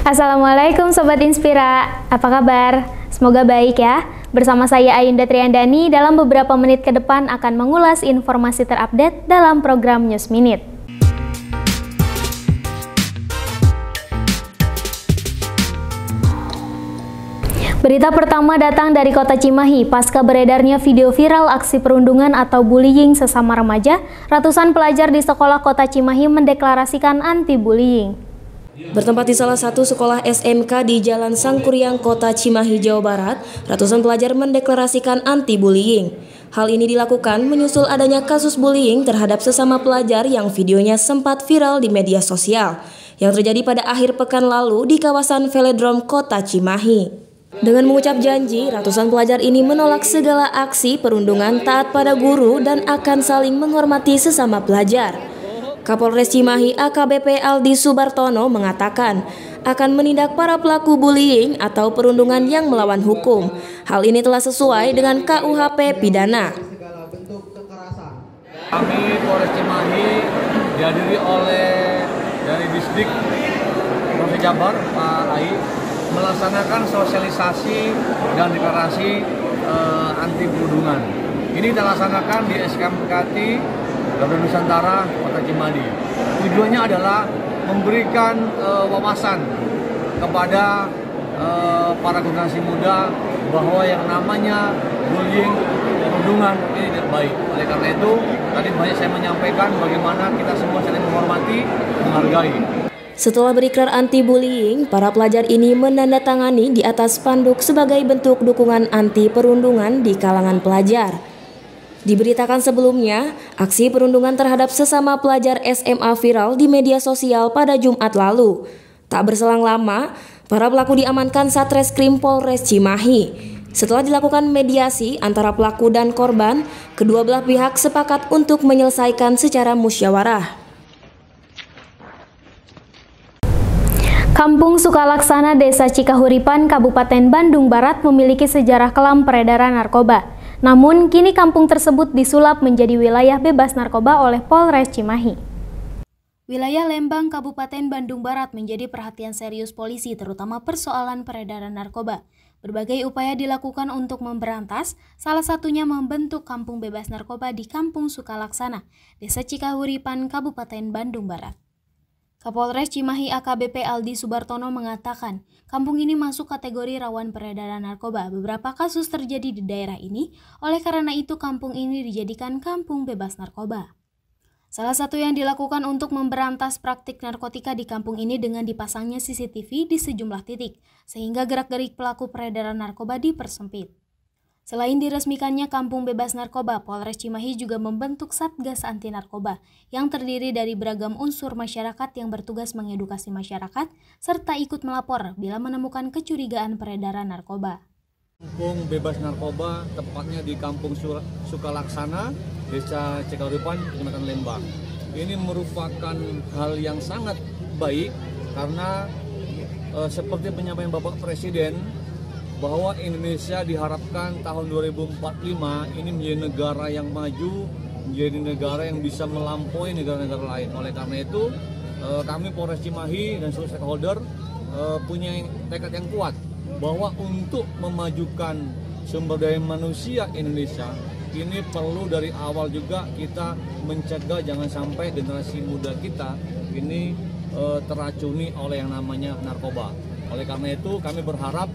Assalamualaikum Sobat Inspira, apa kabar? Semoga baik ya. Bersama saya Ayunda Triandani, dalam beberapa menit ke depan akan mengulas informasi terupdate dalam program News Minute. Berita pertama datang dari Kota Cimahi. Pasca beredarnya video viral aksi perundungan atau bullying sesama remaja, ratusan pelajar di sekolah Kota Cimahi mendeklarasikan anti-bullying. Bertempat di salah satu sekolah SMK di Jalan Sangkuriang, Kota Cimahi, Jawa Barat, ratusan pelajar mendeklarasikan anti-bullying. Hal ini dilakukan menyusul adanya kasus bullying terhadap sesama pelajar yang videonya sempat viral di media sosial, yang terjadi pada akhir pekan lalu di kawasan Velodrome Kota Cimahi. Dengan mengucap janji, ratusan pelajar ini menolak segala aksi perundungan, taat pada guru, dan akan saling menghormati sesama pelajar. Kapolres Cimahi AKBP Aldi Subartono mengatakan akan menindak para pelaku bullying atau perundungan yang melawan hukum. Hal ini telah sesuai dengan KUHP pidana. Kami Polres Cimahi dihadiri oleh dari Disdik Provinsi Jabar Pak Ai melaksanakan sosialisasi dan deklarasi anti perundungan. Ini kita laksanakan di SKMKT Garuda Nusantara Kota Cimahi. Tujuannya adalah memberikan wawasan kepada para generasi muda bahwa yang namanya bullying, perundungan ini tidak baik. Oleh karena itu, tadi banyak saya menyampaikan bagaimana kita semua saling menghormati, menghargai. Setelah berikrar anti-bullying, para pelajar ini menandatangani di atas spanduk sebagai bentuk dukungan anti perundungan di kalangan pelajar. Diberitakan sebelumnya, aksi perundungan terhadap sesama pelajar SMA viral di media sosial pada Jumat lalu. Tak berselang lama, para pelaku diamankan Satreskrim Polres Cimahi. Setelah dilakukan mediasi antara pelaku dan korban, kedua belah pihak sepakat untuk menyelesaikan secara musyawarah. Kampung Sukalaksana, Desa Cikahuripan, Kabupaten Bandung Barat memiliki sejarah kelam peredaran narkoba. Namun, kini kampung tersebut disulap menjadi wilayah bebas narkoba oleh Polres Cimahi. Wilayah Lembang, Kabupaten Bandung Barat menjadi perhatian serius polisi, terutama persoalan peredaran narkoba. Berbagai upaya dilakukan untuk memberantas, salah satunya membentuk kampung bebas narkoba di Kampung Sukalaksana, Desa Cikahuripan, Kabupaten Bandung Barat. Kapolres Cimahi AKBP Aldi Subartono mengatakan, kampung ini masuk kategori rawan peredaran narkoba. Beberapa kasus terjadi di daerah ini, oleh karena itu kampung ini dijadikan kampung bebas narkoba. Salah satu yang dilakukan untuk memberantas praktik narkotika di kampung ini dengan dipasangnya CCTV di sejumlah titik, sehingga gerak-gerik pelaku peredaran narkoba dipersempit. Selain diresmikannya kampung bebas narkoba, Polres Cimahi juga membentuk Satgas Anti Narkoba yang terdiri dari beragam unsur masyarakat yang bertugas mengedukasi masyarakat serta ikut melapor bila menemukan kecurigaan peredaran narkoba. Kampung bebas narkoba tepatnya di Kampung Sukalaksana, Desa Cikahuripan, Kecamatan Lembang. Ini merupakan hal yang sangat baik karena seperti penyampaian Bapak Presiden bahwa Indonesia diharapkan tahun 2045 ini menjadi negara yang maju, menjadi negara yang bisa melampaui negara-negara lain. Oleh karena itu, kami Polres Cimahi dan seluruh stakeholder punya tekad yang kuat bahwa untuk memajukan sumber daya manusia Indonesia, ini perlu dari awal juga kita mencegah jangan sampai generasi muda kita ini teracuni oleh yang namanya narkoba. Oleh karena itu, kami berharap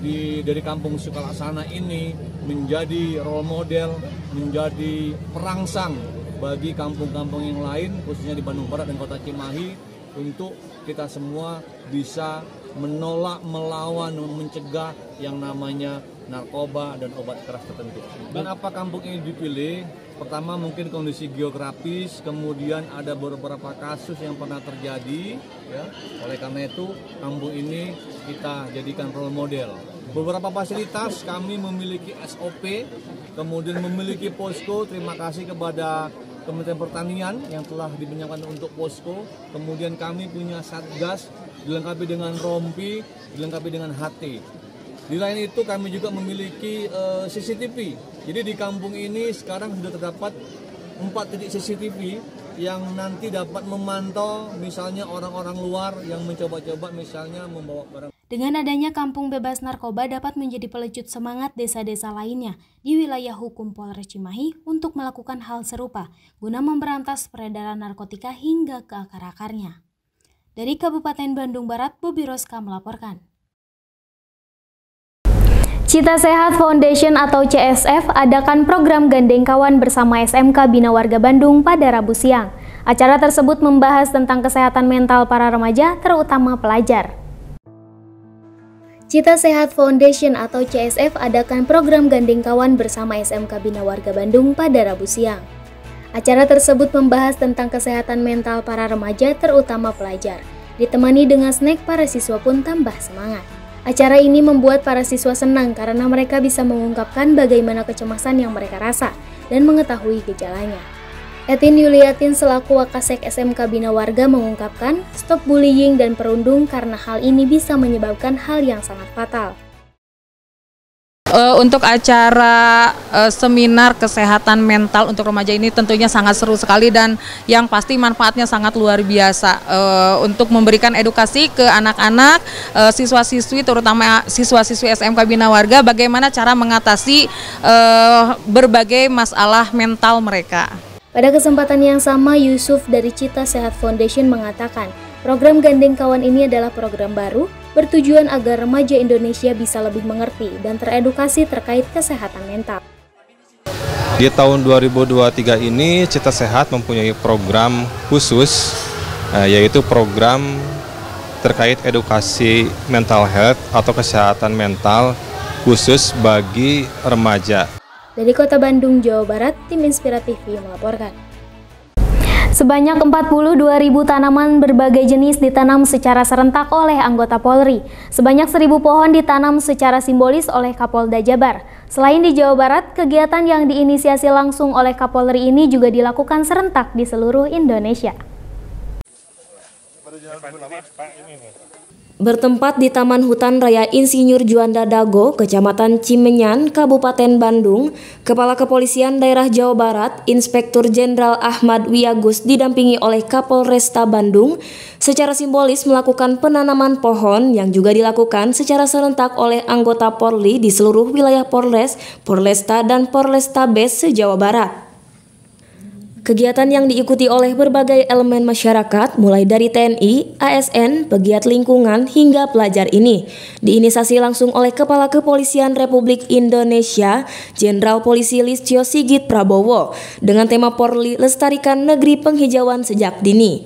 dari Kampung Sukalaksana ini menjadi role model, menjadi perangsang bagi kampung-kampung yang lain, khususnya di Bandung Barat dan Kota Cimahi, untuk kita semua bisa menolak, melawan, mencegah yang namanya narkoba dan obat keras tertentu. Kenapa kampung ini dipilih? Pertama mungkin kondisi geografis, kemudian ada beberapa kasus yang pernah terjadi, ya. Oleh karena itu kampung ini kita jadikan role model. Beberapa fasilitas kami memiliki SOP, kemudian memiliki posko. Terima kasih kepada Kementerian Pertanian yang telah dibenyakan untuk posko. Kemudian kami punya Satgas, dilengkapi dengan rompi, dilengkapi dengan HT. Di lain itu kami juga memiliki CCTV. Jadi di kampung ini sekarang sudah terdapat 4 titik CCTV yang nanti dapat memantau misalnya orang-orang luar yang mencoba-coba misalnya membawa barang. Dengan adanya kampung bebas narkoba dapat menjadi pelecut semangat desa-desa lainnya di wilayah hukum Polres Cimahi untuk melakukan hal serupa guna memberantas peredaran narkotika hingga ke akar-akarnya. Dari Kabupaten Bandung Barat, Bobi Roska melaporkan. Cita Sehat Foundation atau CSF adakan program gandeng kawan bersama SMK Bina Warga Bandung pada Rabu siang. Acara tersebut membahas tentang kesehatan mental para remaja, terutama pelajar. Cita Sehat Foundation atau CSF adakan program gandeng kawan bersama SMK Bina Warga Bandung pada Rabu siang. Acara tersebut membahas tentang kesehatan mental para remaja, terutama pelajar. Ditemani dengan snack, para siswa pun tambah semangat. Acara ini membuat para siswa senang karena mereka bisa mengungkapkan bagaimana kecemasan yang mereka rasa dan mengetahui gejalanya. Etin Yuliatin selaku Wakasek SMK Bina Warga mengungkapkan stop bullying dan perundung karena hal ini bisa menyebabkan hal yang sangat fatal. Untuk acara seminar kesehatan mental untuk remaja ini tentunya sangat seru sekali dan yang pasti manfaatnya sangat luar biasa untuk memberikan edukasi ke anak-anak, siswa-siswi terutama siswa-siswi SMK Bina Warga bagaimana cara mengatasi berbagai masalah mental mereka. Pada kesempatan yang sama, Yusuf dari Cita Sehat Foundation mengatakan, program Gandeng Kawan ini adalah program baru bertujuan agar remaja Indonesia bisa lebih mengerti dan teredukasi terkait kesehatan mental. Di tahun 2023 ini Cita Sehat mempunyai program khusus yaitu program terkait edukasi mental health atau kesehatan mental khusus bagi remaja. Dari Kota Bandung, Jawa Barat, tim Inspiratif melaporkan. Sebanyak 42.000 tanaman berbagai jenis ditanam secara serentak oleh anggota Polri. Sebanyak 1.000 pohon ditanam secara simbolis oleh Kapolda Jabar. Selain di Jawa Barat, kegiatan yang diinisiasi langsung oleh Kapolri ini juga dilakukan serentak di seluruh Indonesia. Bertempat di Taman Hutan Raya Insinyur Juanda Dago, Kecamatan Cimenyan, Kabupaten Bandung, Kepala Kepolisian Daerah Jawa Barat, Inspektur Jenderal Ahmad Wiyagus didampingi oleh Kapolresta Bandung, secara simbolis melakukan penanaman pohon yang juga dilakukan secara serentak oleh anggota Polri di seluruh wilayah Polres, Polresta, dan Polrestabes se-Jawa Barat. Kegiatan yang diikuti oleh berbagai elemen masyarakat, mulai dari TNI, ASN, pegiat lingkungan, hingga pelajar ini, diinisiasi langsung oleh Kepala Kepolisian Republik Indonesia, Jenderal Polisi Listio Sigit Prabowo, dengan tema Polri Lestarikan Negeri Penghijauan Sejak Dini.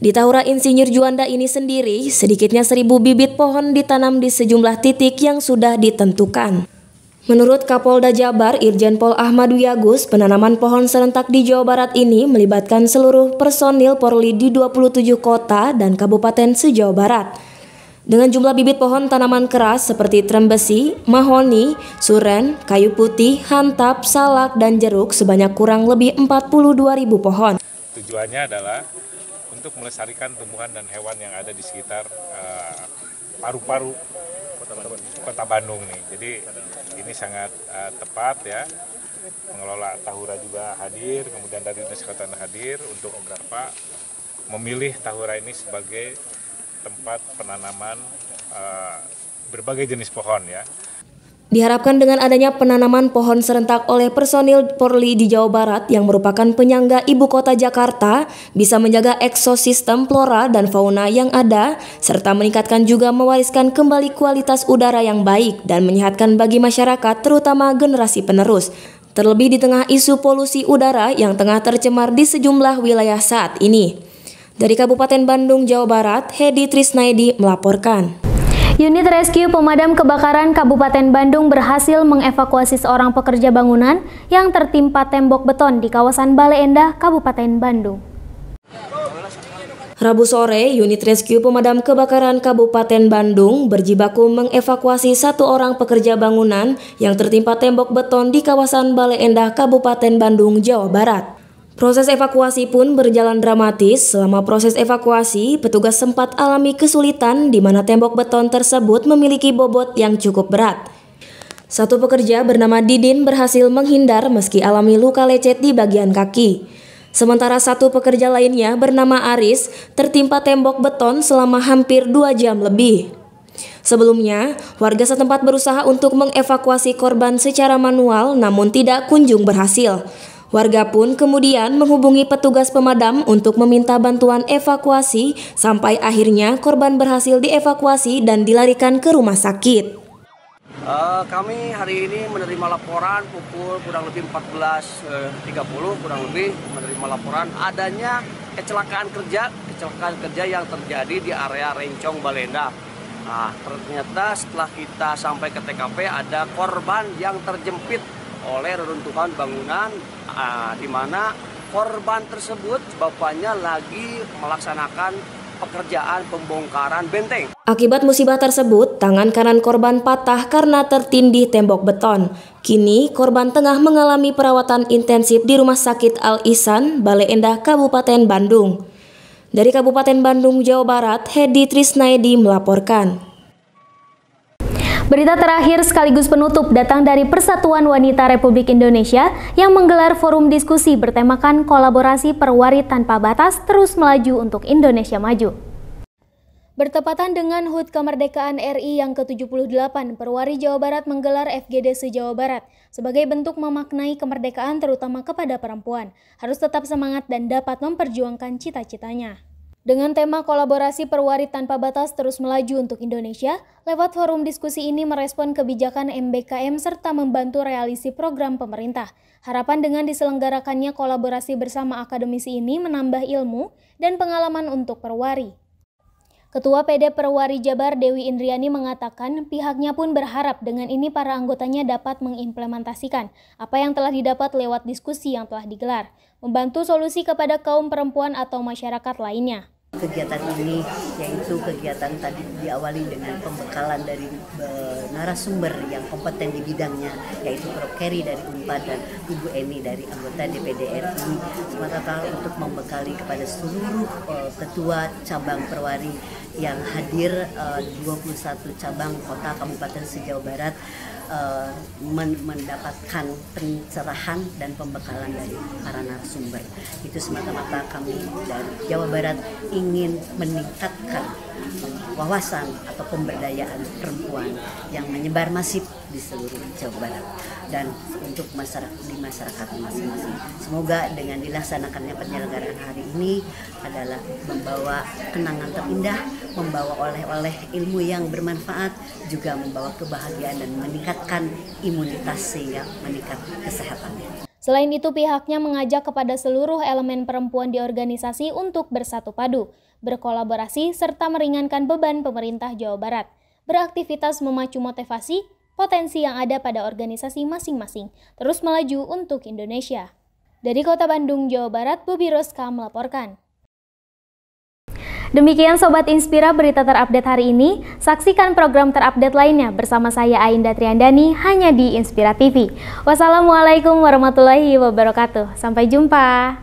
Di Tahura Insinyur Juanda ini sendiri, sedikitnya 1.000 bibit pohon ditanam di sejumlah titik yang sudah ditentukan. Menurut Kapolda Jabar, Irjen Pol Ahmad Wiyagus, penanaman pohon serentak di Jawa Barat ini melibatkan seluruh personil Polri di 27 kota dan kabupaten se-Jawa Barat. Dengan jumlah bibit pohon tanaman keras seperti trembesi, mahoni, suren, kayu putih, hantap, salak, dan jeruk sebanyak kurang lebih 42.000 pohon. Tujuannya adalah untuk melestarikan tumbuhan dan hewan yang ada di sekitar paru-paru Kota Bandung nih. Jadi ini sangat tepat ya. Pengelola Tahura juga hadir, kemudian dari Dinas Kesehatan hadir untuk memilih Tahura ini sebagai tempat penanaman berbagai jenis pohon ya. Diharapkan dengan adanya penanaman pohon serentak oleh personil Polri di Jawa Barat yang merupakan penyangga ibu kota Jakarta bisa menjaga ekosistem flora dan fauna yang ada serta meningkatkan juga mewariskan kembali kualitas udara yang baik dan menyehatkan bagi masyarakat terutama generasi penerus. Terlebih di tengah isu polusi udara yang tengah tercemar di sejumlah wilayah saat ini. Dari Kabupaten Bandung, Jawa Barat, Hedi Trisnaidi melaporkan. Unit Rescue Pemadam Kebakaran Kabupaten Bandung berhasil mengevakuasi seorang pekerja bangunan yang tertimpa tembok beton di kawasan Bale Endah, Kabupaten Bandung. Rabu sore, Unit Rescue Pemadam Kebakaran Kabupaten Bandung berjibaku mengevakuasi satu orang pekerja bangunan yang tertimpa tembok beton di kawasan Bale Endah, Kabupaten Bandung, Jawa Barat. Proses evakuasi pun berjalan dramatis. Selama proses evakuasi, petugas sempat alami kesulitan di mana tembok beton tersebut memiliki bobot yang cukup berat. Satu pekerja bernama Didin berhasil menghindar meski alami luka lecet di bagian kaki. Sementara satu pekerja lainnya bernama Aris tertimpa tembok beton selama hampir 2 jam lebih. Sebelumnya, warga setempat berusaha untuk mengevakuasi korban secara manual namun tidak kunjung berhasil. Warga pun kemudian menghubungi petugas pemadam untuk meminta bantuan evakuasi sampai akhirnya korban berhasil dievakuasi dan dilarikan ke rumah sakit. Kami hari ini menerima laporan pukul kurang lebih 14.30 kurang lebih menerima laporan adanya kecelakaan kerja yang terjadi di area Rencong Balenda. Nah, ternyata setelah kita sampai ke TKP ada korban yang terjepit oleh reruntuhan bangunan, di mana korban tersebut bapaknya lagi melaksanakan pekerjaan pembongkaran benteng. Akibat musibah tersebut, tangan kanan korban patah karena tertindih tembok beton. Kini korban tengah mengalami perawatan intensif di Rumah Sakit Al Ihsan, Bale Endah, Kabupaten Bandung. Dari Kabupaten Bandung, Jawa Barat, Hedi Trisnaedi melaporkan. Berita terakhir sekaligus penutup datang dari Persatuan Wanita Republik Indonesia yang menggelar forum diskusi bertemakan kolaborasi perwari tanpa batas terus melaju untuk Indonesia maju. Bertepatan dengan HUT Kemerdekaan RI yang ke-78, Perwari Jawa Barat menggelar FGD se-Jawa Barat sebagai bentuk memaknai kemerdekaan terutama kepada perempuan, harus tetap semangat dan dapat memperjuangkan cita-citanya. Dengan tema kolaborasi perwari tanpa batas terus melaju untuk Indonesia, lewat forum diskusi ini merespon kebijakan MBKM serta membantu realisasi program pemerintah. Harapan dengan diselenggarakannya kolaborasi bersama akademisi ini menambah ilmu dan pengalaman untuk perwari. Ketua PD Perwari Jabar Dewi Indriani mengatakan pihaknya pun berharap dengan ini para anggotanya dapat mengimplementasikan apa yang telah didapat lewat diskusi yang telah digelar, membantu solusi kepada kaum perempuan atau masyarakat lainnya. Kegiatan ini yaitu kegiatan tadi diawali dengan pembekalan dari narasumber yang kompeten di bidangnya, yaitu Prof. Keri dari UNPAD dan Ibu Eni dari anggota DPD RI, semata untuk membekali kepada seluruh ketua cabang perwari yang hadir 21 cabang kota kabupaten se-Jawa Barat mendapatkan pencerahan dan pembekalan dari para narasumber. Itu semata-mata kami dari Jawa Barat ingin meningkatkan wawasan atau pemberdayaan perempuan yang menyebar masif di seluruh Jawa Barat dan untuk masyarakat masing-masing. Semoga dengan dilaksanakannya penyelenggaraan hari ini adalah membawa kenangan terindah, membawa oleh-oleh ilmu yang bermanfaat, juga membawa kebahagiaan dan meningkatkan imunitas sehingga meningkatkan kesehatannya. Selain itu, pihaknya mengajak kepada seluruh elemen perempuan di organisasi untuk bersatu padu, berkolaborasi, serta meringankan beban pemerintah Jawa Barat, beraktivitas memacu motivasi, potensi yang ada pada organisasi masing-masing, terus melaju untuk Indonesia. Dari Kota Bandung, Jawa Barat, Bobi Roska melaporkan. Demikian Sobat Inspira berita terupdate hari ini. Saksikan program terupdate lainnya bersama saya Ainda Triandani hanya di Inspira TV. Wassalamualaikum warahmatullahi wabarakatuh. Sampai jumpa.